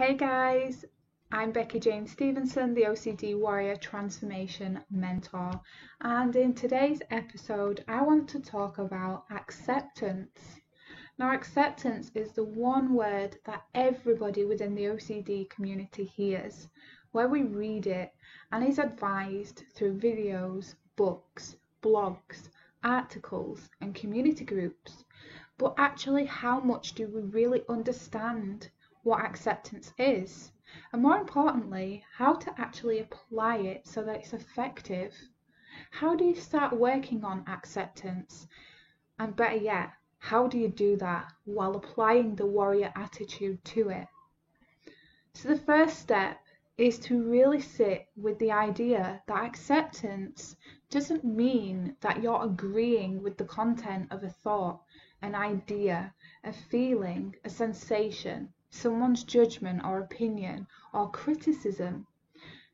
Hey guys, I'm Becky Jane Stevenson, the OCD Warrior Transformation Mentor, and in today's episode, I want to talk about acceptance. Now, acceptance is the one word that everybody within the OCD community hears, where we read it and is advised through videos, books, blogs, articles, and community groups. But actually, how much do we really understand what acceptance is? And more importantly, how to actually apply it so that it's effective? How do you start working on acceptance? And better yet, how do you do that while applying the warrior attitude to it? So the first step is to really sit with the idea that acceptance doesn't mean that you're agreeing with the content of a thought, an idea, a feeling, a sensation, someone's judgment or opinion or criticism.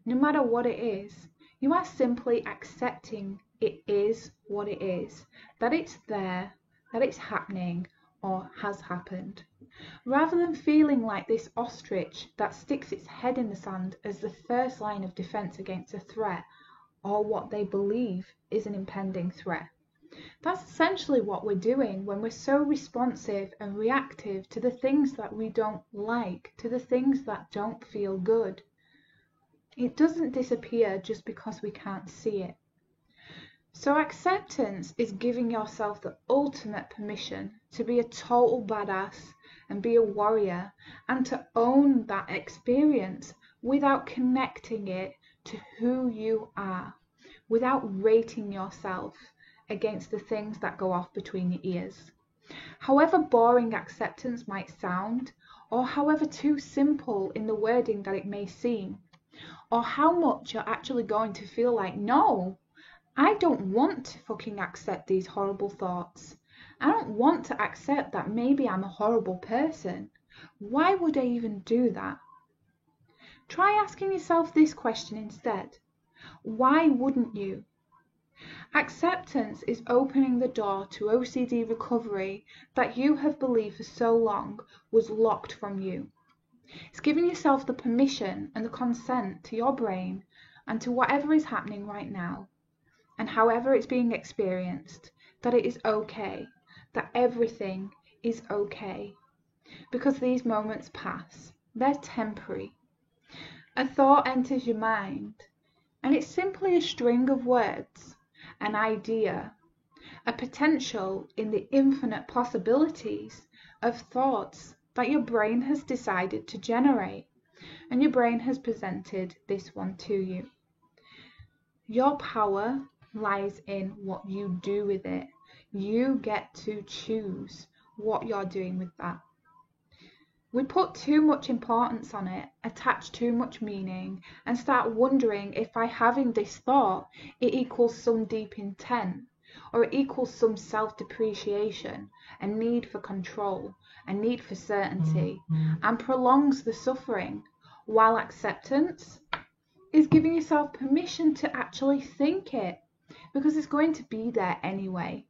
No matter what it is, you are simply accepting it is what it is, that it's there, that it's happening or has happened. Rather than feeling like this ostrich that sticks its head in the sand as the first line of defense against a threat or what they believe is an impending threat. That's essentially what we're doing when we're so responsive and reactive to the things that we don't like, to the things that don't feel good. It doesn't disappear just because we can't see it. So acceptance is giving yourself the ultimate permission to be a total badass and be a warrior and to own that experience without connecting it to who you are, without rating yourself against the things that go off between your ears. However boring acceptance might sound, or however too simple in the wording that it may seem, or how much you're actually going to feel like, no, I don't want to fucking accept these horrible thoughts. I don't want to accept that maybe I'm a horrible person. Why would I even do that? Try asking yourself this question instead. Why wouldn't you? Acceptance is opening the door to OCD recovery that you have believed for so long was locked from you. It's giving yourself the permission and the consent to your brain and to whatever is happening right now, and however it's being experienced, that it is okay, that everything is okay, because these moments pass. They're temporary. A thought enters your mind, and it's simply a string of words, an idea, a potential in the infinite possibilities of thoughts that your brain has decided to generate, and your brain has presented this one to you. Your power lies in what you do with it. You get to choose what you're doing with that. We put too much importance on it, attach too much meaning, and start wondering if by having this thought it equals some deep intent, or it equals some self-depreciation, a need for control, a need for certainty, and prolongs the suffering, while acceptance is giving yourself permission to actually think it, because it's going to be there anyway.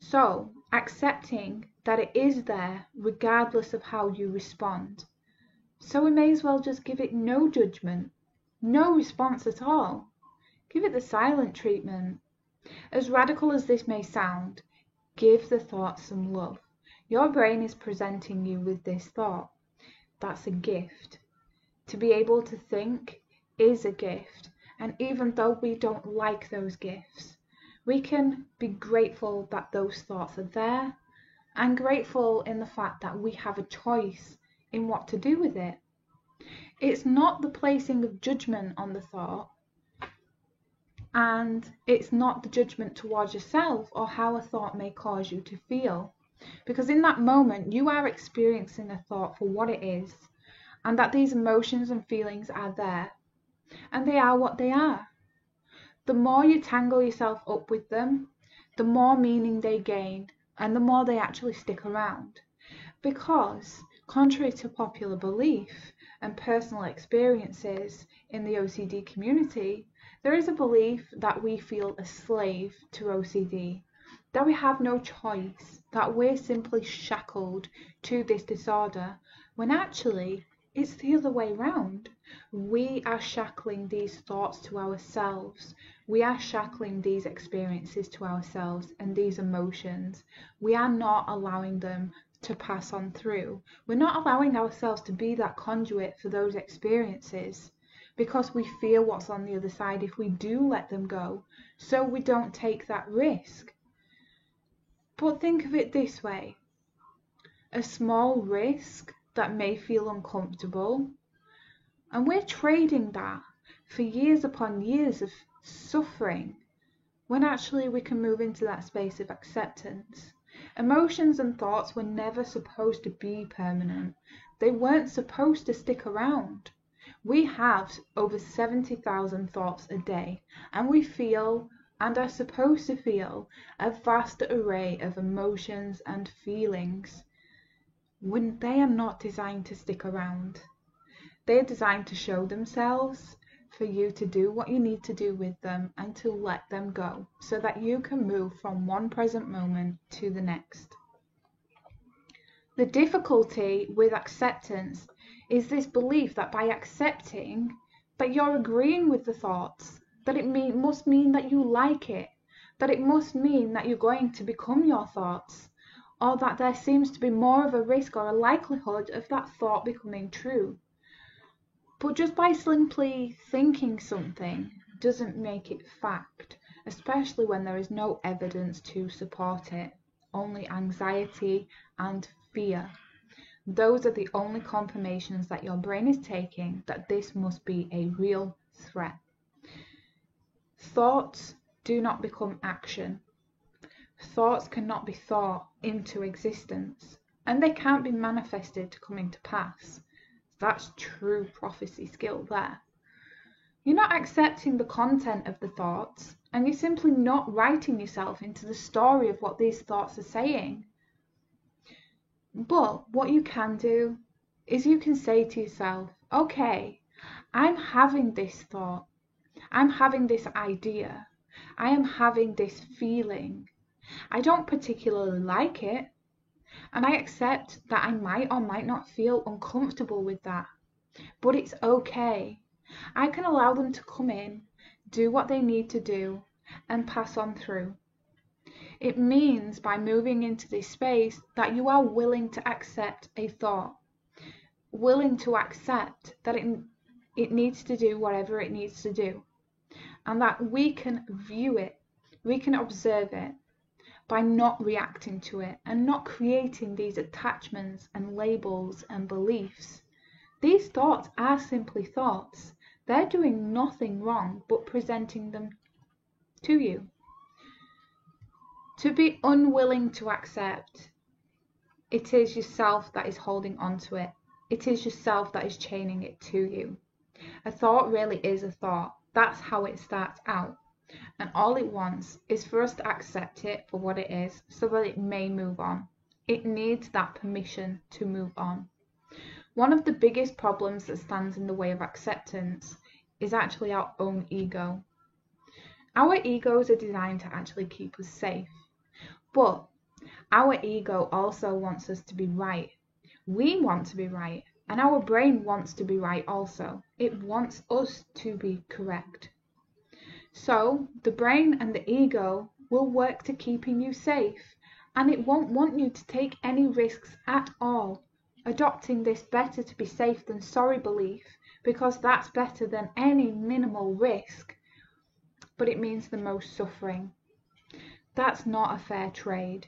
So, accepting that it is there regardless of how you respond. So we may as well just give it no judgment, no response at all. Give it the silent treatment. As radical as this may sound, give the thought some love. Your brain is presenting you with this thought. That's a gift. To be able to think is a gift, and even though we don't like those gifts, we can be grateful that those thoughts are there, and grateful in the fact that we have a choice in what to do with it. It's not the placing of judgment on the thought, and it's not the judgment towards yourself or how a thought may cause you to feel, because in that moment you are experiencing a thought for what it is, and that these emotions and feelings are there, and they are what they are. The more you tangle yourself up with them, the more meaning they gain, and the more they actually stick around. Because, contrary to popular belief and personal experiences in the OCD community, there is a belief that we feel a slave to OCD, that we have no choice, that we're simply shackled to this disorder, when actually It's the other way round. We are shackling these thoughts to ourselves. We are shackling these experiences to ourselves and these emotions. We are not allowing them to pass on through. We're not allowing ourselves to be that conduit for those experiences because we fear what's on the other side if we do let them go, so we don't take that risk. But think of it this way. A small risk that may feel uncomfortable, and we're trading that for years upon years of suffering, when actually we can move into that space of acceptance. Emotions and thoughts were never supposed to be permanent. They weren't supposed to stick around. We have over 70,000 thoughts a day, and we feel and are supposed to feel a vast array of emotions and feelings. When they are not designed to stick around. They are designed to show themselves, for you to do what you need to do with them and to let them go, so that you can move from one present moment to the next. The difficulty with acceptance is this belief that by accepting that you're agreeing with the thoughts, that it must mean that you like it, that it must mean that you're going to become your thoughts, or that there seems to be more of a risk or a likelihood of that thought becoming true. But just by simply thinking something doesn't make it fact, especially when there is no evidence to support it, only anxiety and fear. Those are the only confirmations that your brain is taking that this must be a real threat. Thoughts do not become action. Thoughts cannot be thought into existence, and they can't be manifested to come into pass. That's true prophecy skill there. You're not accepting the content of the thoughts, and you're simply not writing yourself into the story of what these thoughts are saying. But what you can do is you can say to yourself, okay, I'm having this thought, I'm having this idea, I am having this feeling. I don't particularly like it, and I accept that I might or might not feel uncomfortable with that, but it's okay. I can allow them to come in, do what they need to do, and pass on through. It means by moving into this space that you are willing to accept a thought, willing to accept that it needs to do whatever it needs to do, and that we can view it, we can observe it, by not reacting to it and not creating these attachments and labels and beliefs. These thoughts are simply thoughts. They're doing nothing wrong but presenting them to you. To be unwilling to accept, it is yourself that is holding on to it. It is yourself that is chaining it to you. A thought really is a thought. That's how it starts out. And all it wants is for us to accept it for what it is so that it may move on. It needs that permission to move on. One of the biggest problems that stands in the way of acceptance is actually our own ego. Our egos are designed to actually keep us safe, but our ego also wants us to be right. We want to be right, and our brain wants to be right also. It wants us to be correct. So the brain and the ego will work to keeping you safe, and it won't want you to take any risks at all, adopting this better to be safe than sorry belief, because that's better than any minimal risk, but it means the most suffering. That's not a fair trade,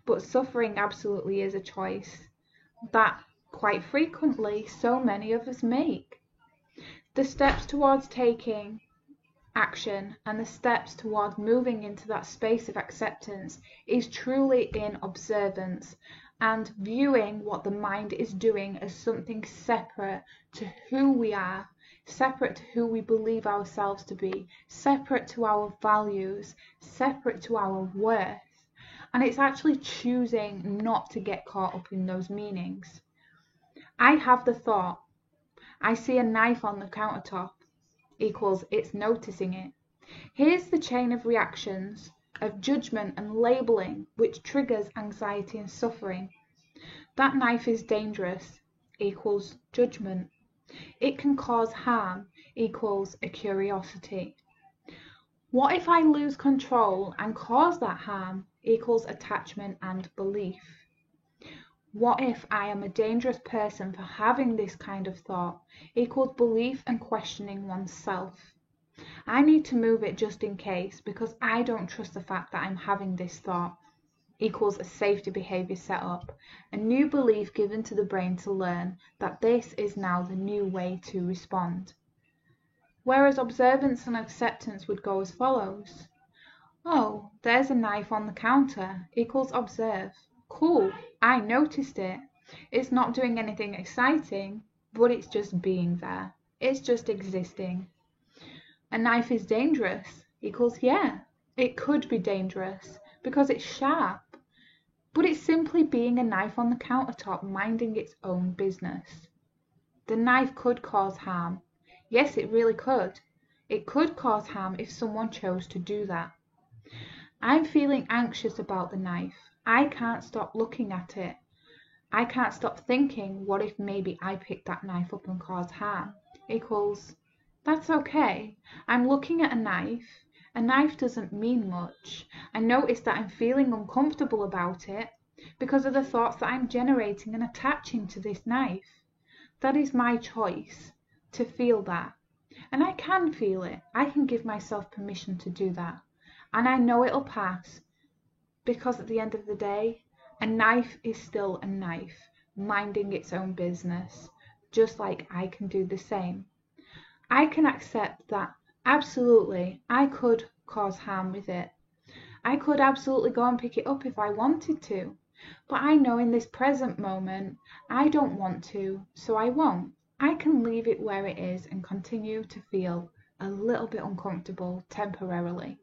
but suffering absolutely is a choice that quite frequently so many of us make. The steps towards taking action and the steps towards moving into that space of acceptance is truly in observance and viewing what the mind is doing as something separate to who we are, separate to who we believe ourselves to be, separate to our values, separate to our worth. And it's actually choosing not to get caught up in those meanings. I have the thought, I see a knife on the countertop, equals it's noticing it. Here's the chain of reactions, of judgment and labeling, which triggers anxiety and suffering. That knife is dangerous. equals judgment. It can cause harm equals a curiosity. What if I lose control and cause that harm equals attachment and belief. What if I am a dangerous person for having this kind of thought equals belief and questioning oneself. I need to move it just in case because I don't trust the fact that I'm having this thought equals a safety behavior set up, a new belief given to the brain to learn that this is now the new way to respond. Whereas observance and acceptance would go as follows. Oh, there's a knife on the counter equals observe. Cool, I noticed it. It's not doing anything exciting, but it's just being there. It's just existing. A knife is dangerous equals yeah, it could be dangerous because it's sharp, but it's simply being a knife on the countertop minding its own business. The knife could cause harm. Yes, it really could. It could cause harm if someone chose to do that. I'm feeling anxious about the knife. I can't stop looking at it. I can't stop thinking, what if maybe I picked that knife up and caused harm? Equals, that's okay. I'm looking at a knife. A knife doesn't mean much. I notice that I'm feeling uncomfortable about it because of the thoughts that I'm generating and attaching to this knife. That is my choice, to feel that. And I can feel it. I can give myself permission to do that. And I know it'll pass because at the end of the day, a knife is still a knife, minding its own business, just like I can do the same. I can accept that absolutely I could cause harm with it. I could absolutely go and pick it up if I wanted to, but I know in this present moment I don't want to, so I won't. I can leave it where it is and continue to feel a little bit uncomfortable temporarily.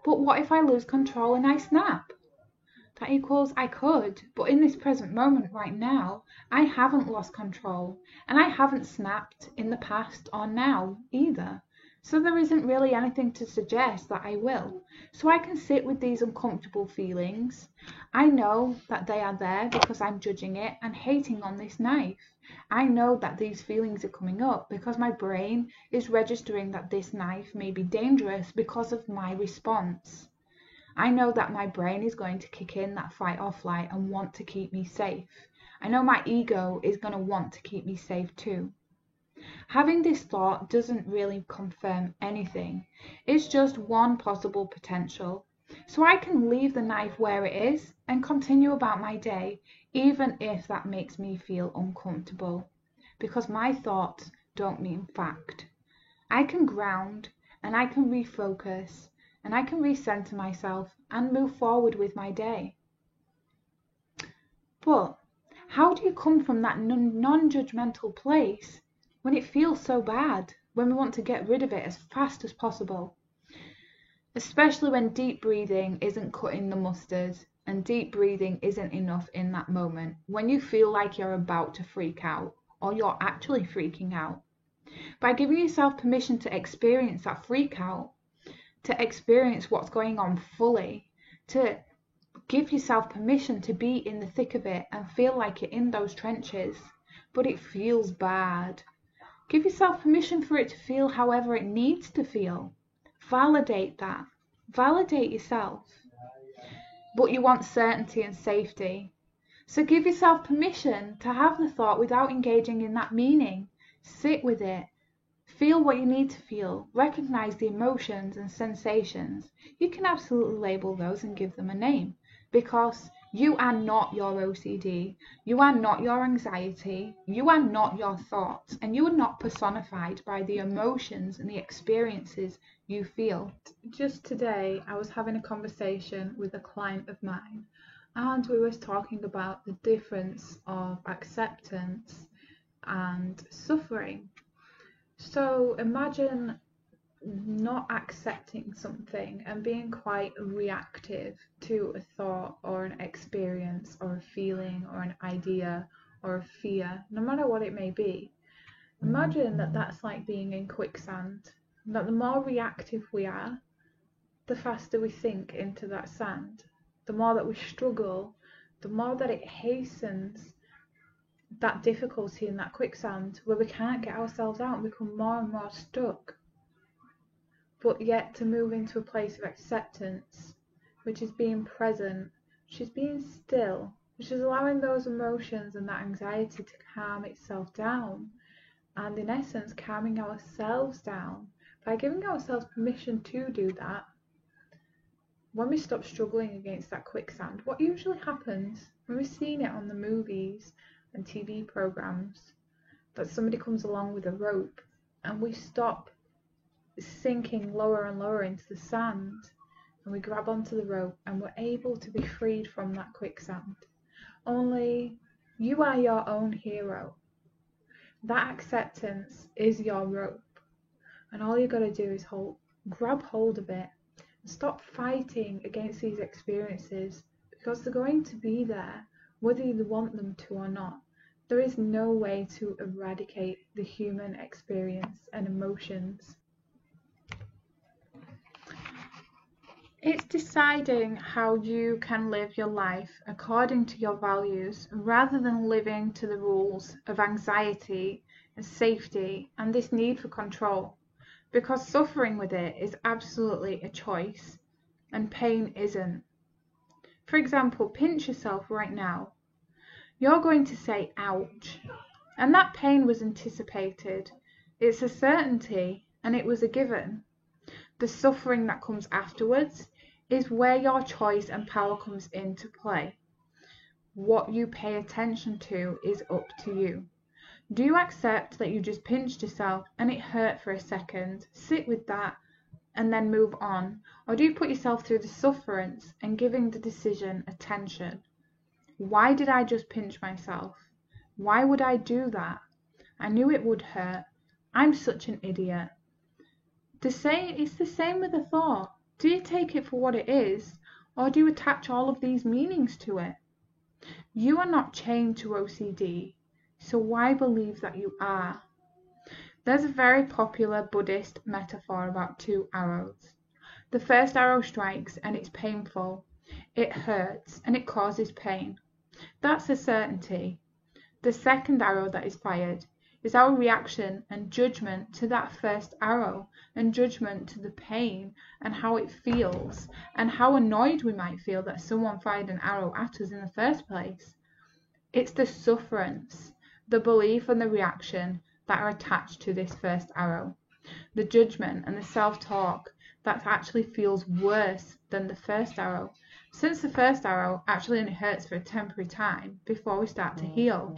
But what if I lose control and I snap? That equals I could, but in this present moment right now, I haven't lost control, and I haven't snapped in the past or now either. So there isn't really anything to suggest that I will. So I can sit with these uncomfortable feelings. I know that they are there because I'm judging it and hating on this knife. I know that these feelings are coming up because my brain is registering that this knife may be dangerous because of my response. I know that my brain is going to kick in that fight or flight and want to keep me safe. I know my ego is going to want to keep me safe too. Having this thought doesn't really confirm anything. It's just one possible potential. So I can leave the knife where it is and continue about my day, even if that makes me feel uncomfortable, because my thoughts don't mean fact. I can ground and I can refocus and I can recenter myself and move forward with my day. But how do you come from that non-judgmental place when it feels so bad, when we want to get rid of it as fast as possible? Especially when deep breathing isn't cutting the mustard and deep breathing isn't enough in that moment, when you feel like you're about to freak out or you're actually freaking out. By giving yourself permission to experience that freak out, to experience what's going on fully, to give yourself permission to be in the thick of it and feel like you're in those trenches, but it feels bad. Give yourself permission for it to feel however it needs to feel. Validate that. Validate yourself. But you want certainty and safety. So give yourself permission to have the thought without engaging in that meaning. Sit with it. Feel what you need to feel. Recognize the emotions and sensations. You can absolutely label those and give them a name, because you are not your OCD. You are not your anxiety. You are not your thoughts, and you are not personified by the emotions and the experiences you feel. Just today, I was having a conversation with a client of mine, and we were talking about the difference of acceptance and suffering. So imagine not accepting something and being quite reactive to a thought or an experience or a feeling or an idea or a fear, no matter what it may be. Imagine that that's like being in quicksand, that the more reactive we are, the faster we sink into that sand. The more that we struggle, the more that it hastens that difficulty in that quicksand where we can't get ourselves out and become more and more stuck. But yet to move into a place of acceptance, which is being present, which is being still, which is allowing those emotions and that anxiety to calm itself down, and in essence calming ourselves down by giving ourselves permission to do that. When we stop struggling against that quicksand, what usually happens, when we've seen it on the movies and TV programs, that somebody comes along with a rope and we stop sinking lower and lower into the sand, and we grab onto the rope and we're able to be freed from that quicksand. Only you are your own hero. That acceptance is your rope, and all you got to do is grab hold of it and stop fighting against these experiences, because they're going to be there whether you want them to or not. There is no way to eradicate the human experience and emotions. It's deciding how you can live your life according to your values rather than living to the rules of anxiety and safety and this need for control, because suffering with it is absolutely a choice and pain isn't. For example, pinch yourself right now. You're going to say ouch, and that pain was anticipated. It's a certainty and it was a given. The suffering that comes afterwards is where your choice and power comes into play. What you pay attention to is up to you. Do you accept that you just pinched yourself and it hurt for a second, sit with that and then move on? Or do you put yourself through the sufferance and giving the decision attention? Why did I just pinch myself? Why would I do that? I knew it would hurt. I'm such an idiot. It's the same with a thought. Do you take it for what it is, or do you attach all of these meanings to it? You are not chained to OCD, so why believe that you are? There's a very popular Buddhist metaphor about two arrows. The first arrow strikes and it's painful. It hurts and it causes pain. That's a certainty. The second arrow that is fired is our reaction and judgment to that first arrow, and judgment to the pain and how it feels, and how annoyed we might feel that someone fired an arrow at us in the first place. It's the sufferance, the belief and the reaction that are attached to this first arrow. The judgment and the self-talk that actually feels worse than the first arrow, since the first arrow actually only hurts for a temporary time before we start to heal.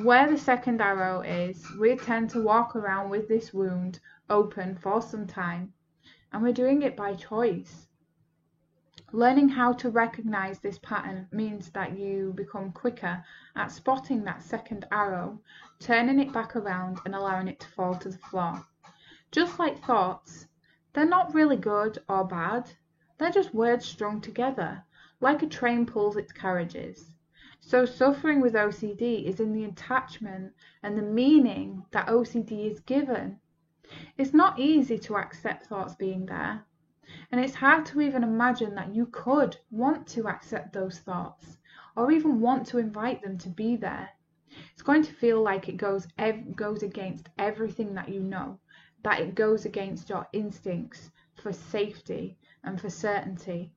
Where the second arrow is, we tend to walk around with this wound open for some time, and we're doing it by choice. Learning how to recognize this pattern means that you become quicker at spotting that second arrow, turning it back around and allowing it to fall to the floor. Just like thoughts, they're not really good or bad, they're just words strung together, like a train pulls its carriages. So suffering with OCD is in the attachment and the meaning that OCD is given. It's not easy to accept thoughts being there, and it's hard to even imagine that you could want to accept those thoughts or even want to invite them to be there. It's going to feel like it goes against everything that you know, that it goes against your instincts for safety and for certainty.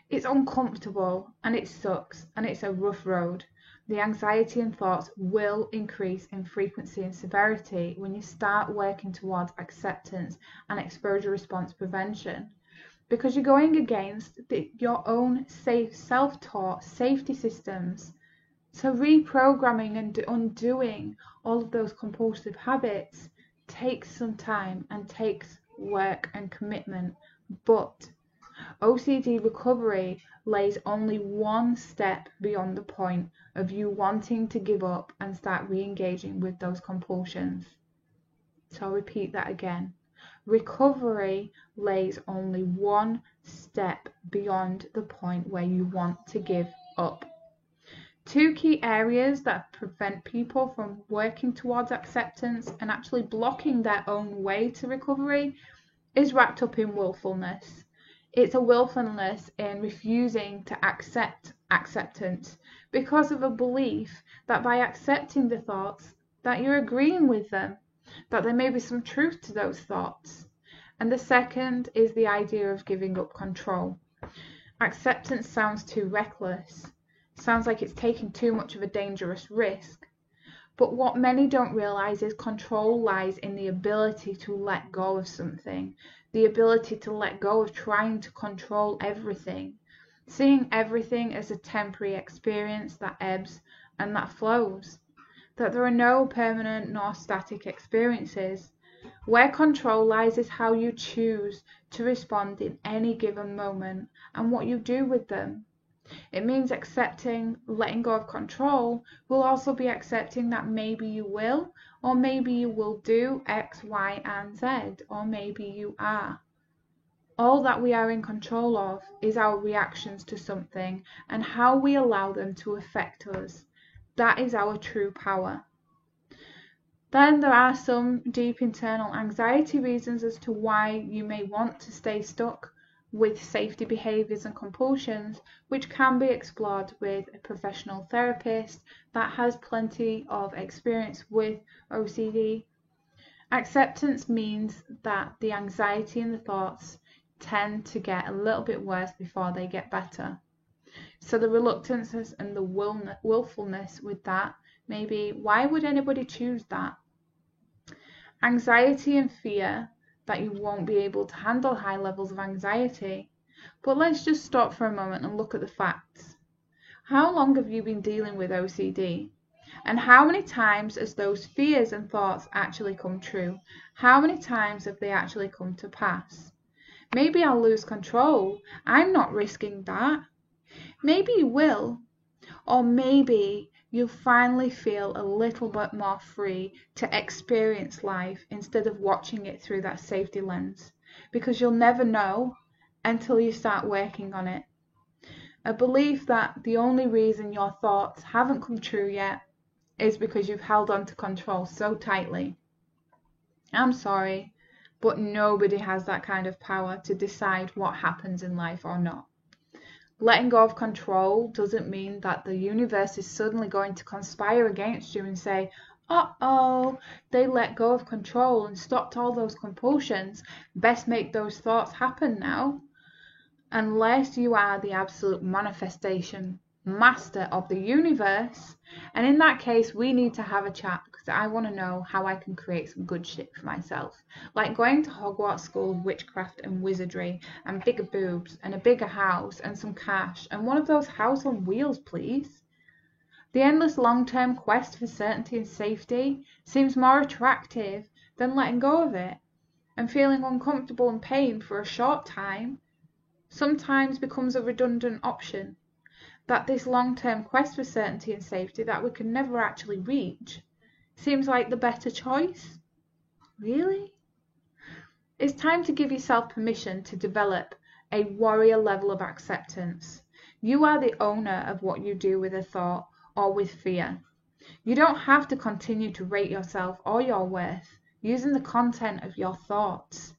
It's uncomfortable and it sucks and it's a rough road. The anxiety and thoughts will increase in frequency and severity when you start working towards acceptance and exposure response prevention, because you're going against your own self-taught safety systems. So reprogramming and undoing all of those compulsive habits takes some time and takes work and commitment, but OCD recovery lays only one step beyond the point of you wanting to give up and start re-engaging with those compulsions. So I'll repeat that again. Recovery lays only one step beyond the point where you want to give up. Two key areas that prevent people from working towards acceptance and actually blocking their own way to recovery is wrapped up in willfulness. It's a willfulness in refusing to accept acceptance because of a belief that by accepting the thoughts that you're agreeing with them, that there may be some truth to those thoughts. And the second is the idea of giving up control. Acceptance sounds too reckless, sounds like it's taking too much of a dangerous risk. But what many don't realize is control lies in the ability to let go of something, the ability to let go of trying to control everything, seeing everything as a temporary experience that ebbs and that flows, that there are no permanent nor static experiences. Where control lies is how you choose to respond in any given moment and what you do with them. It means accepting, letting go of control will also be accepting that maybe you will, or maybe you will do X, Y, and Z, or maybe you are. All that we are in control of is our reactions to something and how we allow them to affect us. That is our true power. Then there are some deep internal anxiety reasons as to why you may want to stay stuck with safety behaviours and compulsions, which can be explored with a professional therapist that has plenty of experience with OCD. Acceptance means that the anxiety and the thoughts tend to get a little bit worse before they get better. So the reluctance and the willfulness with that may be, why would anybody choose that? Anxiety and fear that you won't be able to handle high levels of anxiety. But let's just stop for a moment and look at the facts. How long have you been dealing with OCD? And how many times has those fears and thoughts actually come true? How many times have they actually come to pass? Maybe I'll lose control. I'm not risking that. Maybe you will. Or maybe you'll finally feel a little bit more free to experience life instead of watching it through that safety lens, because you'll never know until you start working on it. A belief that the only reason your thoughts haven't come true yet is because you've held on to control so tightly. I'm sorry, but nobody has that kind of power to decide what happens in life or not. Letting go of control doesn't mean that the universe is suddenly going to conspire against you and say, uh-oh, they let go of control and stopped all those compulsions. Best make those thoughts happen now. Unless you are the absolute manifestation master of the universe. And in that case, we need to have a chat, because I want to know how I can create some good shit for myself. Like going to Hogwarts School of Witchcraft and Wizardry, and bigger boobs, and a bigger house, and some cash, and one of those House on Wheels, please. The endless long-term quest for certainty and safety seems more attractive than letting go of it, and feeling uncomfortable and pain for a short time sometimes becomes a redundant option. That this long-term quest for certainty and safety that we can never actually reach seems like the better choice? Really? It's time to give yourself permission to develop a warrior level of acceptance. You are the owner of what you do with a thought or with fear. You don't have to continue to rate yourself or your worth using the content of your thoughts.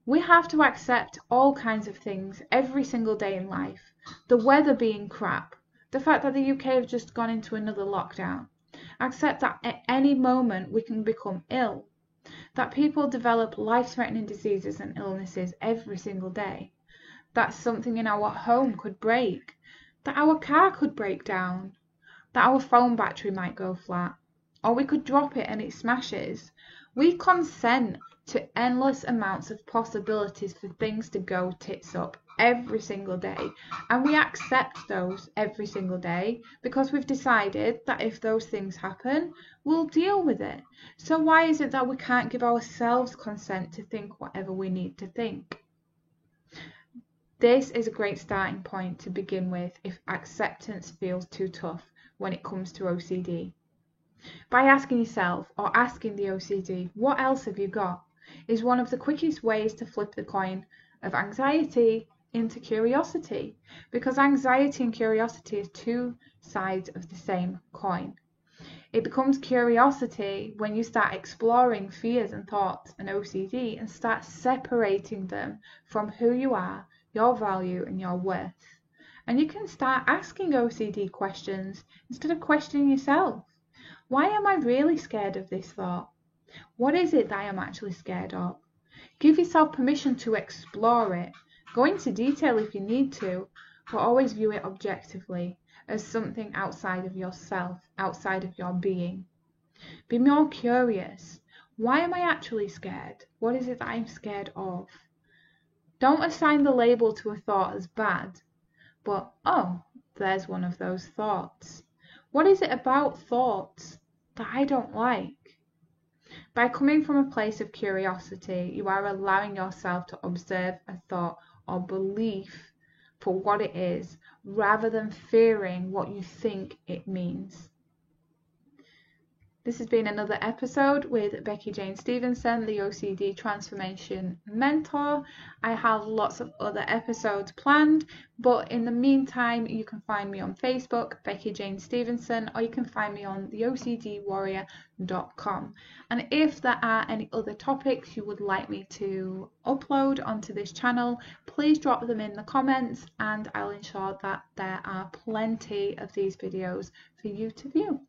We have to accept all kinds of things every single day in life. The weather being crap, the fact that the UK have just gone into another lockdown. Accept that at any moment we can become ill. That people develop life-threatening diseases and illnesses every single day. That something in our home could break. That our car could break down. That our phone battery might go flat. Or we could drop it and it smashes. We consent to endless amounts of possibilities for things to go tits up every single day, and we accept those every single day because we've decided that if those things happen, we'll deal with it. So why is it that we can't give ourselves consent to think whatever we need to think? This is a great starting point to begin with if acceptance feels too tough when it comes to OCD. By asking yourself, or asking the OCD, what else have you got, is one of the quickest ways to flip the coin of anxiety into curiosity, because anxiety and curiosity are two sides of the same coin. It becomes curiosity when you start exploring fears and thoughts and OCD and start separating them from who you are, your value and your worth. And you can start asking OCD questions instead of questioning yourself. Why am I really scared of this thought? What is it that I am actually scared of? Give yourself permission to explore it. Go into detail if you need to, but always view it objectively as something outside of yourself, outside of your being. Be more curious. Why am I actually scared? What is it that I'm scared of? Don't assign the label to a thought as bad, but oh, there's one of those thoughts. What is it about thoughts that I don't like? By coming from a place of curiosity, you are allowing yourself to observe a thought or belief for what it is, rather than fearing what you think it means. This has been another episode with Becky Jane Stevenson, the OCD Transformation Mentor. I have lots of other episodes planned, but in the meantime, you can find me on Facebook, Becky Jane Stevenson, or you can find me on theocdwarrior.com. And if there are any other topics you would like me to upload onto this channel, please drop them in the comments and I'll ensure that there are plenty of these videos for you to view.